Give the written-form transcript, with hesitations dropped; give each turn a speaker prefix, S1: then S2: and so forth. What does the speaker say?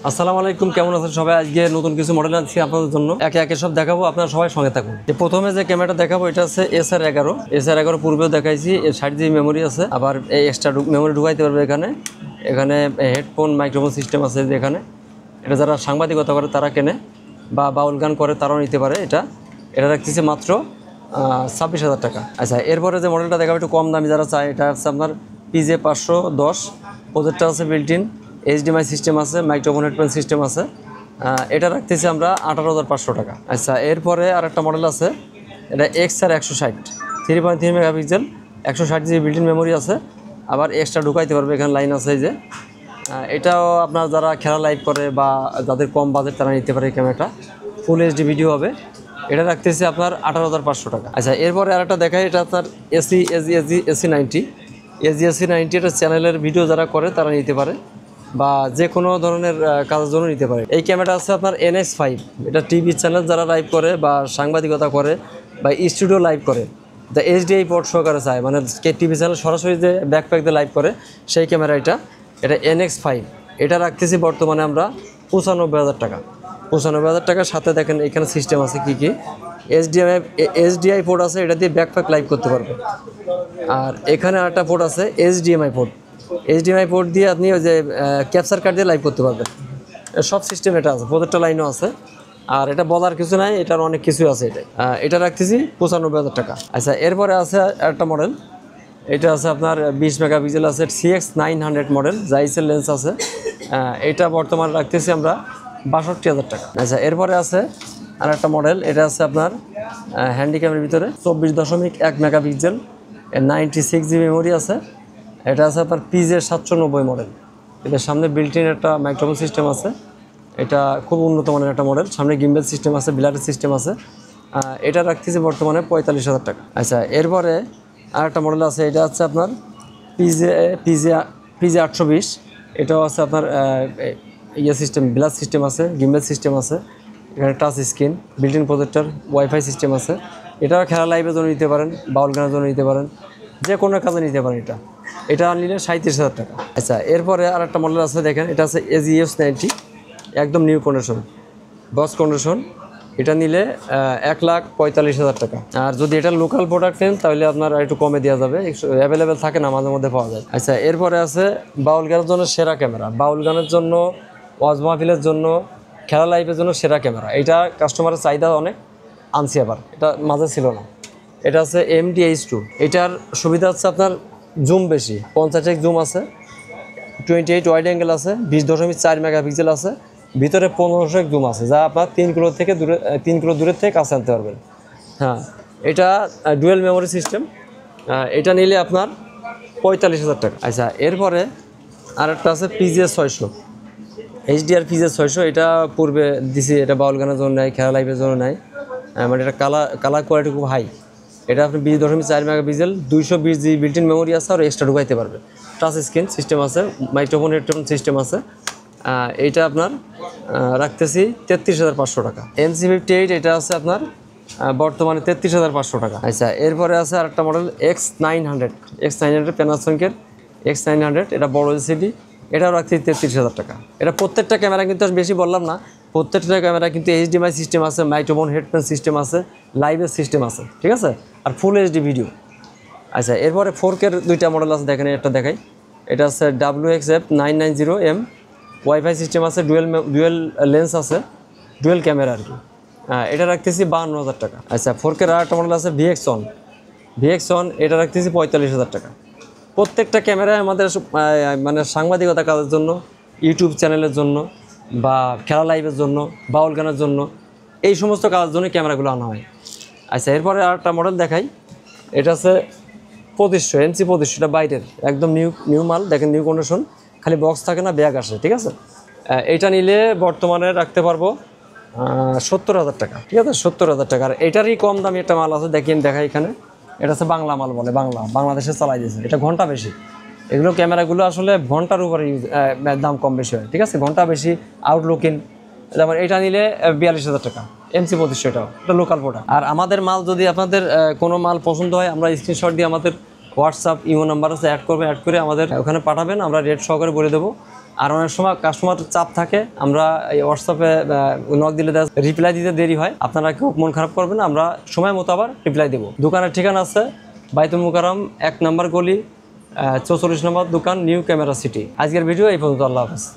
S1: আসসালামু আলাইকুম, কেমন আছেন সবাই? আজকে নতুন কিছু মডেল আনছি আপনাদের জন্য, একে একে সব দেখাবো, আপনারা সবাই সঙ্গে থাকুন। প্রথমে যে ক্যামেরাটা দেখাবো এটা হচ্ছে SR11 পূর্বেও দেখাইছি। এর 60 GB মেমোরি আছে, আবার এই এক্সট্রা মেমোরি ঢুকাইতে পারবে। এখানে হেডফোন মাইক্রোফোন সিস্টেম আছে। এখানে এটা যারা সাংবাদিকতা করে তারা কেনে বা বাউল গান করে তারাও নিতে পারে। এটা রাখতেছে মাত্র 26,000 টাকা। আচ্ছা, এরপরে যে মডেলটা দেখাবো একটু কম দামি যারা চায়, এটা হচ্ছে আপনার PJ510। প্রজেক্টর আছে, বিল্ট ইন HDMI সিস্টেম আছে, মাইক্রোফোন হেডফোন সিস্টেম আছে। এটা রাখতেছি আমরা 18,500 টাকা। আচ্ছা, এরপরে আর একটা মডেল আছে, এটা XR160 3.3 megapixel, 160 GB built in memory আছে, আবার এক্সট্রা ঢুকাইতে পারবে। এখানে লাইন আছে এই যে। এটাও আপনার যারা খেলা লাইভ করে বা যাদের কম বাজেট তারা নিতে পারে। এই ক্যামেরাটা ফুল HD ভিডিও হবে। এটা রাখতেছি আপনার 18,500 টাকা। আচ্ছা, এরপরে আর একটা দেখাই, এটা আপনার AC90 এটা চ্যানেলের ভিডিও যারা করে তারা নিতে পারে বা যে কোনো ধরনের কাজের জন্য নিতে পারে। এই ক্যামেরাটা আছে আপনার NX5। এটা টিভি চ্যানেল যারা লাইভ করে বা সাংবাদিকতা করে বা স্টুডিও লাইভ করে, দ্য HDI পোর্ট সহকারে চায়, মানে টিভি চ্যানেল সরাসরি যে ব্যাকপ্যাক দিয়ে লাইভ করে সেই ক্যামেরা। এটা NX5। এটা রাখতেছি বর্তমানে আমরা 95,000 টাকা। 95,000 টাকার সাথে দেখেন এখানে সিস্টেম আছে কি HDI পোর্ট আছে, এটা দিয়ে ব্যাকপ্যাক লাইভ করতে পারবে। আর এখানে আরেকটা পোর্ট আছে HDMI পোর্ট দিয়ে আপনি ওই যে ক্যাপচার কার্ড দিয়ে লাইভ করতে পারবেন। সব সিস্টেম এটা আছে, প্রত্যেকটা লাইনও আছে। আর এটা বলার কিছু নাই, এটার অনেক কিছু আছে। এটা রাখতেছি 95,000 টাকা। আচ্ছা, এরপরে আছে একটা মডেল, এটা আছে আপনার 20 মেগাপিক্সেল আছে, CX900 মডেল, জাইসের লেন্স আছে। এটা বর্তমানে রাখতেছি আমরা 62,000 টাকা। আচ্ছা, এরপরে আছে আর একটা মডেল, এটা আছে আপনার হ্যান্ডিক্যামের ভিতরে 24.1 মেগাপিক্সেল, 96 GB মেমোরি আছে। এটা আছে আপনার PJ790 মডেল। এটার সামনে বিল্ট ইন একটা মাইক্রোফোন সিস্টেম আছে। এটা খুব উন্নত মানের একটা মডেল। সামনে গিম্বেল সিস্টেম আছে, বিলারের সিস্টেম আছে। এটা রাখতেছি বর্তমানে 45,000 টাকা। আচ্ছা, এরপরে আর একটা মডেল আছে, এটা হচ্ছে আপনার PJ820। এটাও আছে আপনার সিস্টেম, বিলার সিস্টেম আছে, গিম্বেল সিস্টেম আছে। এখানে touch screen, built in projector, wifi system আছে। এটাও খেলা লাইভের জন্য নিতে পারেন, বাউল গানের জন্য নিতে পারেন, যে কোনো কাজে নিতে পারেন। এটা নিলে 37,000 টাকা। আচ্ছা, এরপরে আর একটা মডেল আছে, দেখেন এটা আছে AGS90, একদম নিউ কন্ডিশন, বক্স কন্ডিশন। এটা নিলে 1,45,000 টাকা। আর যদি এটা লোকাল প্রোডাক্ট নেন তাহলে আপনার একটু কমে দেওয়া যাবে, অ্যাভেলেবেল থাকে না, মাঝে মধ্যে পাওয়া যায়। আচ্ছা, এরপরে আছে বাউল গানের জন্য সেরা ক্যামেরা, বাউল গানের জন্য, ওয়াজ মাহফিলের জন্য, খেলা লাইভের জন্য সেরা ক্যামেরা। এটা কাস্টমারের চাহিদা অনেক, আনছি আবার, এটা মাঝে ছিল না। এটা আছে MDH2। এটার সুবিধা হচ্ছে আপনার জুম বেশি, 50x জুম আছে, 28 ওয়াইড অ্যাঙ্গেল আছে, 20.4 মেগাপিক্সেল আছে, ভিতরে 1500x জুম আছে, যা আপনার 3 কিলো দূরের থেকে কাছে আনতে পারবেন। হ্যাঁ, এটা ডুয়েল মেমোরি সিস্টেম। এটা নিলে আপনার 45,000 টাকা। আচ্ছা, এরপরে আরেকটা আছে PJ600, HDR PJ600। এটা পূর্বে দিছি, এটা বাউল গানের জন্য নেয়, খেলা লাইভের জন্য নেয়। মানে এটা কালার কোয়ালিটি খুব হাই। এটা আপনি 20.4 megapixel, 220 GB built in memory আছে, আর এক্সট্রা ঢুকাইতে পারবে। টাচ স্ক্রিন সিস্টেম আছে, মাইক্রোফোন হেডফোন সিস্টেম আছে। এইটা আপনার রাখতেছি 33,500 টাকা। MC58, এটা আছে আপনার বর্তমানে 33,500 টাকা। আচ্ছা, এরপরে আছে আরেকটা মডেল X900 প্যানাসোনিকের X900। এটা বড় LCD, এটাও রাখছি 33,000 টাকা। এটা প্রত্যেকটা ক্যামেরা কিন্তু বেশি বললাম না, প্রত্যেকটা ক্যামেরা কিন্তু HDMI সিস্টেম আছে, মাইক্রোফোন হেডফোন সিস্টেম আছে, লাইভের সিস্টেম আছে, ঠিক আছে, আর ফুল HD ভিডিও। আচ্ছা, এরপরে 4K দুইটা মডেল আছে, দেখেন একটা দেখাই। এটা আছে WXF990M, ওয়াইফাই সিস্টেম আছে, ডুয়েল লেন্স আছে, ডুয়েল ক্যামেরা আর কি। এটা রাখতেছি 52,000 টাকা। আচ্ছা, 4K আর একটা মডেল আছে VX1। এটা রাখতেছি 45,000 টাকা। প্রত্যেকটা ক্যামেরায় আমাদের মানে সাংবাদিকতা কাজের জন্য, ইউটিউব চ্যানেলের জন্য বা খেলা লাইভের জন্য, বাউল গানের জন্য, এই সমস্ত কাজের জন্য ক্যামেরাগুলো আনা হয়। আচ্ছা, এরপরে আর একটা মডেল দেখাই। এটা আছে 2500 NC2500। এটা বাইরের একদম নিউ মাল, দেখেন নিউ কন্ডিশন, খালি বক্স থাকে না, ব্যাগ আসে, ঠিক আছে। এটা নিলে বর্তমানে রাখতে পারবো 70,000 টাকা, ঠিক আছে, 70,000 টাকা। আর এটারই কম দামি একটা মাল আছে, দেখাই এখানে। এটা হচ্ছে বাংলা মাল বলে, বাংলাদেশে চালাই দিয়েছে। এটা ঘন্টা বেশি, এগুলো ক্যামেরাগুলো আসলে ঘন্টার উপরে দাম কম বেশি হয়, ঠিক আছে, ঘন্টা বেশি, আউটলুকিং। যেমন এটা নিলে 42,000 টাকা, MC2500। এটা লোকাল প্রোডাক্ট। আর আমাদের মাল যদি আপনাদের কোনো মাল পছন্দ হয়, আমরা স্ক্রিনশট দিয়ে আমাদের হোয়াটসঅ্যাপ ইমো নাম্বার আছে, অ্যাড করে আমাদের ওখানে পাঠাবেন, আমরা রেট সহকারে বলে দেবো। আর অনেক সময় কাস্টমার চাপ থাকে, আমরা এই হোয়াটসঅ্যাপে নক দিলে রিপ্লাই দিতে দেরি হয়, আপনারা কেউ মন খারাপ করবেন না, আমরা সময় মতো আবার রিপ্লাই দেবো। দোকানের ঠিকানা আছে বাইতুল মুকাররম 1 নম্বর গলি, 44 নম্বর দোকান, নিউ ক্যামেরা সিটি। আজকের ভিডিও এই পর্যন্ত। আল্লাহ হাফেজ।